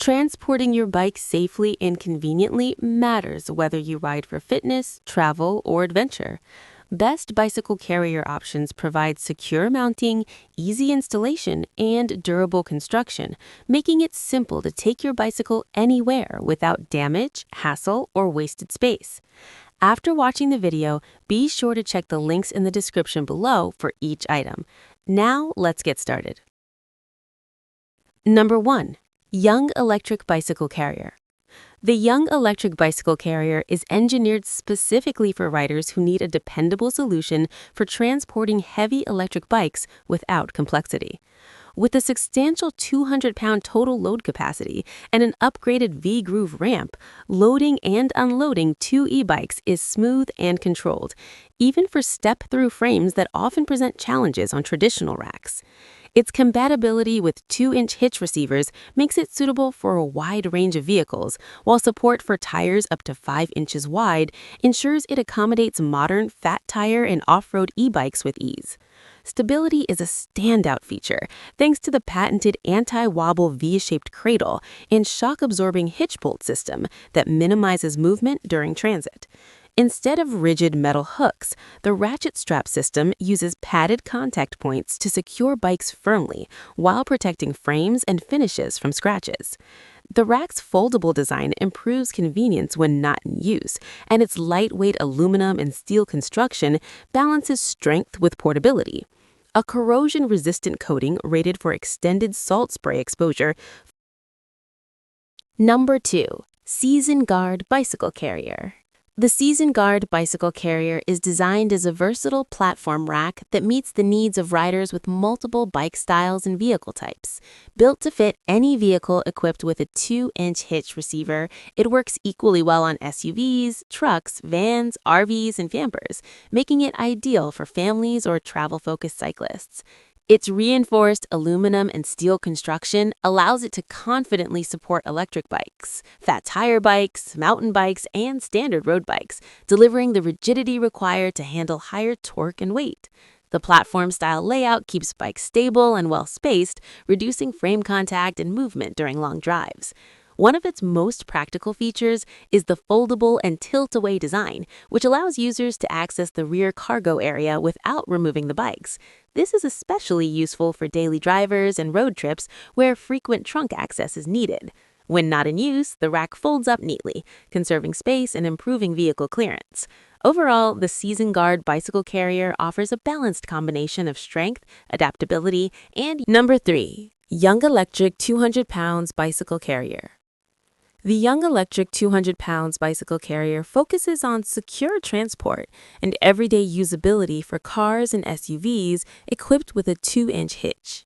Transporting your bike safely and conveniently matters whether you ride for fitness, travel, or adventure. Best bicycle carrier options provide secure mounting, easy installation, and durable construction, making it simple to take your bicycle anywhere without damage, hassle, or wasted space. After watching the video, be sure to check the links in the description below for each item. Now, let's get started. Number 1. Young Electric Bicycle Carrier. The Young Electric Bicycle Carrier is engineered specifically for riders who need a dependable solution for transporting heavy electric bikes without complexity. With a substantial 200-pound total load capacity and an upgraded V-groove ramp, loading and unloading two e-bikes is smooth and controlled, even for step-through frames that often present challenges on traditional racks. Its compatibility with 2-inch hitch receivers makes it suitable for a wide range of vehicles, while support for tires up to 5 inches wide ensures it accommodates modern fat tire and off-road e-bikes with ease. Stability is a standout feature thanks to the patented anti-wobble V-shaped cradle and shock-absorbing hitch bolt system that minimizes movement during transit. Instead of rigid metal hooks, the ratchet strap system uses padded contact points to secure bikes firmly while protecting frames and finishes from scratches. The rack's foldable design improves convenience when not in use, and its lightweight aluminum and steel construction balances strength with portability. A corrosion-resistant coating rated for extended salt spray exposure. Number 2. Season Guard Bicycle Carrier. The Season Guard Bicycle Carrier is designed as a versatile platform rack that meets the needs of riders with multiple bike styles and vehicle types. Built to fit any vehicle equipped with a 2-inch hitch receiver, it works equally well on SUVs, trucks, vans, RVs, and campers, making it ideal for families or travel-focused cyclists. Its reinforced aluminum and steel construction allows it to confidently support electric bikes, fat tire bikes, mountain bikes, and standard road bikes, delivering the rigidity required to handle higher torque and weight. The platform-style layout keeps bikes stable and well-spaced, reducing frame contact and movement during long drives. One of its most practical features is the foldable and tilt-away design, which allows users to access the rear cargo area without removing the bikes. This is especially useful for daily drivers and road trips where frequent trunk access is needed. When not in use, the rack folds up neatly, conserving space and improving vehicle clearance. Overall, the Season Guard Bicycle Carrier offers a balanced combination of strength, adaptability, and Number 3. Young Electric 200 pounds Bicycle Carrier. The Young Electric 200 pounds bicycle carrier focuses on secure transport and everyday usability for cars and SUVs equipped with a 2-inch hitch.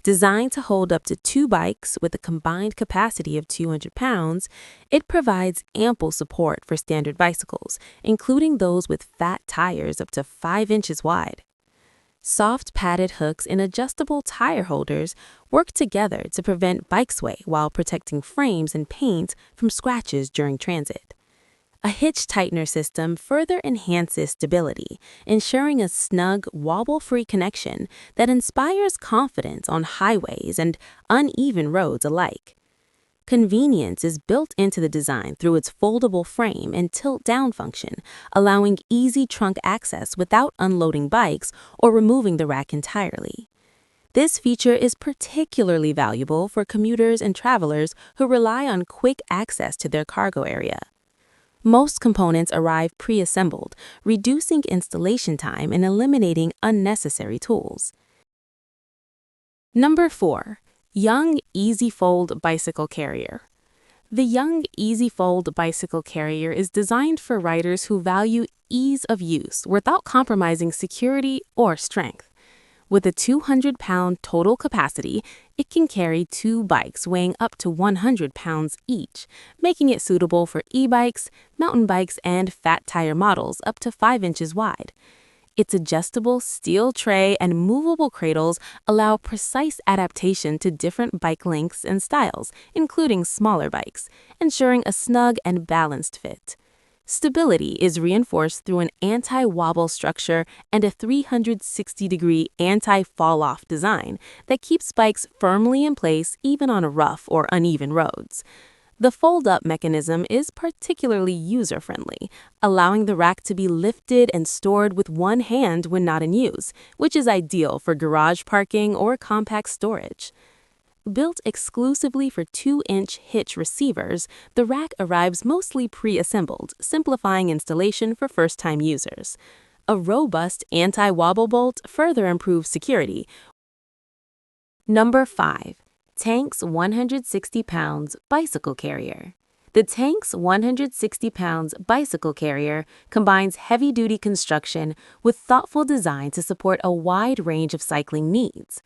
Designed to hold up to 2 bikes with a combined capacity of 200 pounds, it provides ample support for standard bicycles, including those with fat tires up to 5 inches wide. Soft padded hooks and adjustable tire holders work together to prevent bike sway while protecting frames and paint from scratches during transit. A hitch tightener system further enhances stability, ensuring a snug, wobble-free connection that inspires confidence on highways and uneven roads alike. Convenience is built into the design through its foldable frame and tilt-down function, allowing easy trunk access without unloading bikes or removing the rack entirely. This feature is particularly valuable for commuters and travelers who rely on quick access to their cargo area. Most components arrive pre-assembled, reducing installation time and eliminating unnecessary tools. Number 4. Young Easy Fold Bicycle Carrier. The Young Easy Fold Bicycle Carrier is designed for riders who value ease of use without compromising security or strength. With a 200-pound total capacity, it can carry 2 bikes weighing up to 100 pounds each, making it suitable for e-bikes, mountain bikes, and fat tire models up to 5 inches wide. Its adjustable steel tray and movable cradles allow precise adaptation to different bike lengths and styles, including smaller bikes, ensuring a snug and balanced fit. Stability is reinforced through an anti-wobble structure and a 360-degree anti-fall-off design that keeps bikes firmly in place even on rough or uneven roads. The fold-up mechanism is particularly user-friendly, allowing the rack to be lifted and stored with one hand when not in use, which is ideal for garage parking or compact storage. Built exclusively for 2-inch hitch receivers, the rack arrives mostly pre-assembled, simplifying installation for first-time users. A robust anti-wobble bolt further improves security. Number 5. TANX 160 pounds bicycle carrier. The TANX 160 pounds bicycle carrier combines heavy-duty construction with thoughtful design to support a wide range of cycling needs.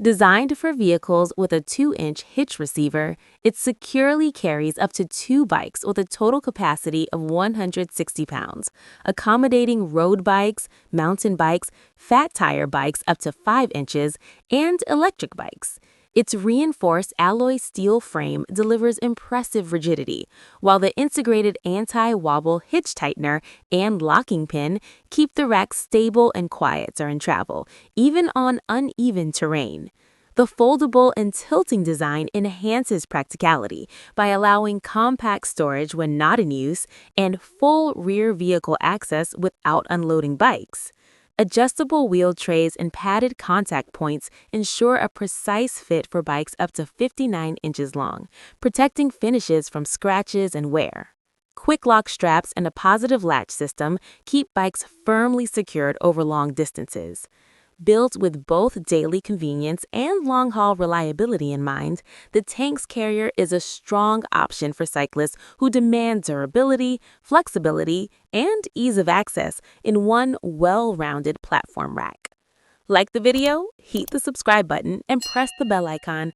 Designed for vehicles with a 2-inch hitch receiver, it securely carries up to 2 bikes with a total capacity of 160 pounds, accommodating road bikes, mountain bikes, fat tire bikes up to 5 inches, and electric bikes. Its reinforced alloy steel frame delivers impressive rigidity, while the integrated anti-wobble hitch tightener and locking pin keep the rack stable and quiet during travel, even on uneven terrain. The foldable and tilting design enhances practicality by allowing compact storage when not in use and full rear vehicle access without unloading bikes. Adjustable wheel trays and padded contact points ensure a precise fit for bikes up to 59 inches long, protecting finishes from scratches and wear. Quick lock straps and a positive latch system keep bikes firmly secured over long distances. Built with both daily convenience and long-haul reliability in mind, the TANX carrier is a strong option for cyclists who demand durability, flexibility, and ease of access in one well-rounded platform rack. Like the video, hit the subscribe button and press the bell icon